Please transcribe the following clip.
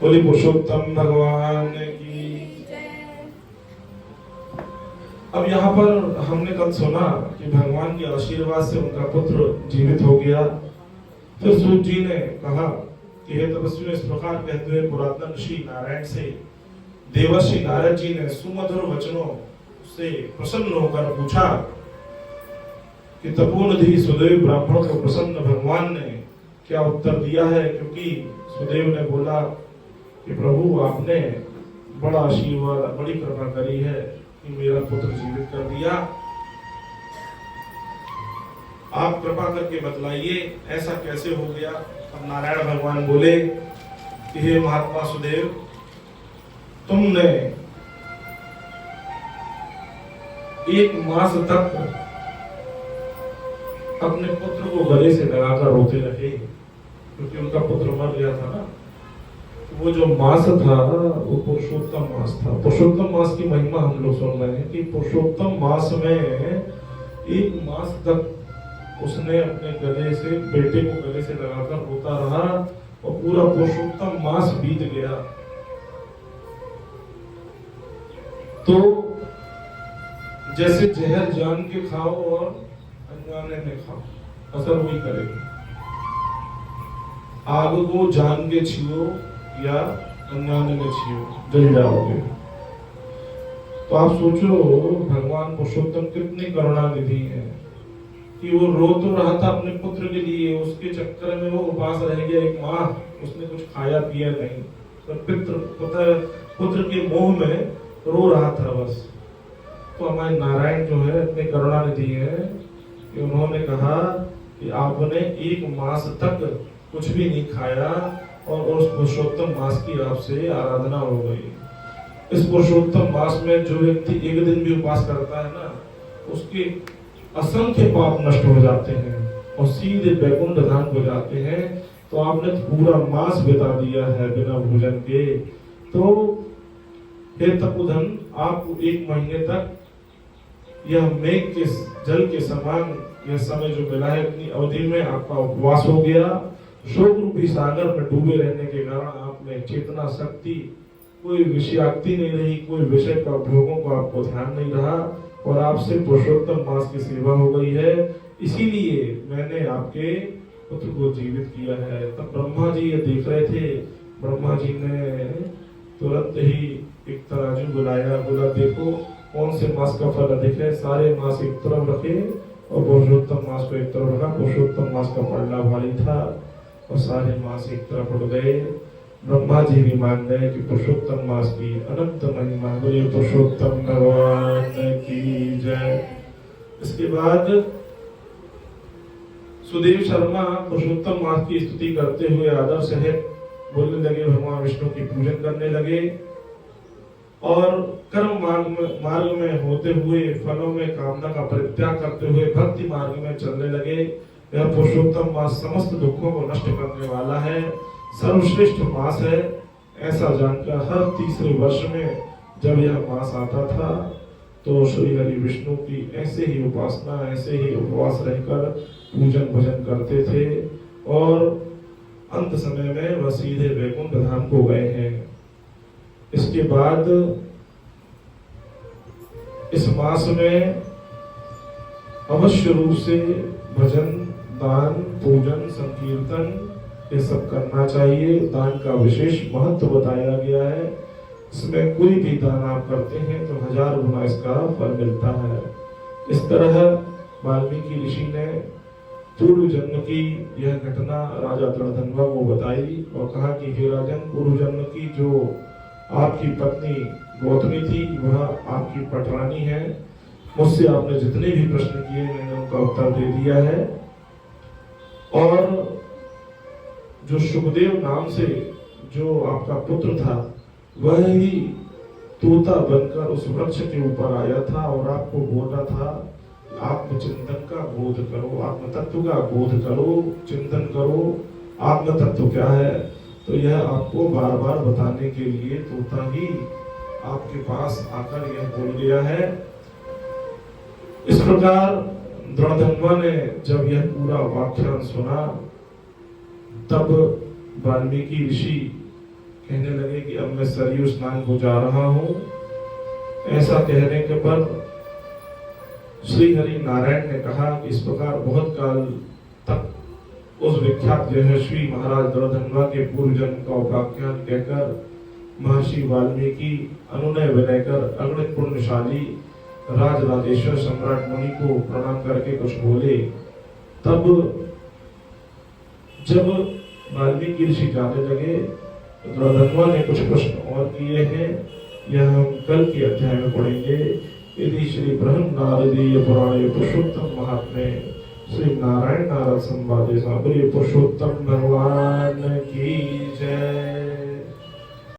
बोली पुरुषोत्तम भगवान की। अब यहाँ पर हमने कल सुना कि भगवान के आशीर्वाद से उनका पुत्र जीवित हो गया। फिर सूत जी ने कहा कि हे तपस्वी, इस प्रकार कहते हुए पुरातन ऋषि नारायण से देवर्षि नारद जी ने सुमधुर वचनों से प्रसन्न होकर पूछा कि तपोनिधि सुदेव ब्राह्मण को प्रसन्न भगवान ने क्या उत्तर दिया है, क्योंकि सुदेव ने बोला कि प्रभु आपने बड़ा आशीर्वाद, बड़ी कृपा करी है कि मेरा पुत्र जीवित कर दिया। आप कृपा करके बतलाइए ऐसा कैसे हो गया। अब नारायण भगवान बोले कि हे महात्मा सुदेव, तुमने 1 मास तक अपने पुत्र को गले से लगाकर रोते रहे, क्योंकि उनका पुत्र मर गया था ना। वो जो मास था वो पुरुषोत्तम मास था। पुरुषोत्तम मास की महिमा हम लोग सुन रहे हैं कि पुरुषोत्तम मास में 1 मास तक उसने अपने गले से, बेटे को गले से लगाकर रोता रहा और पूरा पुरुषोत्तम मास बीत गया। तो जैसे जहर जान के खाओ और अनजाने में खाओ, असर वही करेगी। आग को जान के छीयो या अनजाने में छीयो, जल जाओगे। तो आप सोचो भगवान पुरुषोत्तम कितनी करुणानिधि है कि वो रो तो रहा था अपने पुत्र के लिए, उसके चक्कर में वो उपास रह गया 1 माह, उसने कुछ खाया पिया नहीं, तो पुत्र के मोह में रो रहा था बस। तो हमारे नारायण जो है इतने करुणानिधि है कि उन्होंने कहा कि आपने 1 मास तक कुछ भी नहीं खाया और उस पुरुषोत्तम मास की आपसे आराधना हो गई। इस पुरुषोत्तम मास में जो व्यक्ति 1 दिन भी उपास करता है ना, उसके असंख्य पाप नष्ट हो जाते हैं और सीधे वैकुंठ धाम हो जाते हैं। तो आपने पूरा मास बिता दिया है बिना भोजन के। तो हे तपोधन, आपको 1 महीने तक यह मेघ के जल के समान यह समय जो मिला है, इतनी अवधि में आपका उपवास हो गया। शोक रूपी सागर में डूबे रहने के कारण आप में चेतना शक्ति, कोई विषयाक्ति नहीं रही, कोई विषय का भोगों का आपको ध्यान नहीं रहा और आपसे पुरुषोत्तम मास की सेवा हो गई है। इसीलिए मैंने आपके पुत्र को जीवित किया है। तब ब्रह्मा जी ये देख रहे थे। ब्रह्मा जी ने तुरंत ही एक तराजू बुलाया, बोला देखो कौन से मास का फल अधिक है। सारे मास एक तरफ रखे और पुरुषोत्तम मास को एक तरफ रखा। पुरुषोत्तम मास का पलड़ा भारी था और सारे मास एक तरफ उड़ गए। ब्रह्मा जी भी मान गए कि पुरुषोत्तम मास की अनंत महिमा। बोले पुरुषोत्तम भगवान की जय। इसके बाद सुदेव शर्मा पुरुषोत्तम मास की स्तुति करते हुए आदर सहित बोलने लगे, भगवान विष्णु की पूजन करने लगे और कर्म मार्ग में होते हुए फलों में कामना का परित्याग करते हुए भक्ति मार्ग में चलने लगे। यह पुरुषोत्तम मास समस्त दुखों को नष्ट करने वाला है, सर्वश्रेष्ठ मास है। ऐसा जानकर हर तीसरे वर्ष में जब यह मास आता था तो श्री हरि विष्णु की ऐसे ही उपासना, ऐसे ही उपवास रहकर पूजन भजन करते थे और अंत समय में वह सीधे वैकुंठ धाम को गए हैं। इसके बाद इस मास में अवश्य रूप से भजन, दान, पूजन, संकीर्तन ये सब करना चाहिए। दान का विशेष महत्व बताया गया है। इसमें कोई भी दान आप करते हैं तो 1000 गुना इसका फल मिलता है। इस तरह वाल्मीकि ऋषि ने पूर्व जन्म की यह घटना राजा तृणधन्वा को बताई और कहा कि हे राजन, पूर्व जन्म की जो आपकी पत्नी गौतमी थी वह आपकी पटरानी है। मुझसे आपने जितने भी प्रश्न किए मैंने उनका उत्तर दे दिया है। और जो सुखदेव नाम से जो आपका पुत्र था वह ही तोता बनकर उस वृक्ष के ऊपर आया था और आपको बोला था आत्मचिंतन का बोध करो, आत्म तत्व का बोध करो, चिंतन करो, आत्म तत्व क्या है। तो यह आपको बार बार बताने के लिए तोता ही आपके पास आकर यह बोल गया है। इस प्रकार द्रौधन्वा ने जब यह पूरा व्याख्यान सुना तब वाल्मीकि ऋषि कहने लगे कि अब मैं सरयू स्नान को जा रहा हूं। ऐसा कहने के पर श्री हरि नारायण ने कहा कि इस प्रकार बहुत काल तक उस विख्यात यशस्वी महाराज द्रौधनवा के पूर्व जन्म का उपाख्यान कहकर महर्षि वाल्मीकि अनुनय विनय कर अगणित पुण्यशाली राज राजेश्वर सम्राट मुनि को प्रणाम करके कुछ बोले। तब जब वाल्मीकि ऋषि जाने लगे तो द्रौधनवा ने कुछ प्रश्न और किए हैं, यह हम कल के अध्याय में पढ़ेंगे। यदि श्री बृहन नारदीय पुराणे पुरुषोत्तम महात्म्य श्री नारायण नारद संवादे सांबरी पुरुषोत्तम भगवान की जय।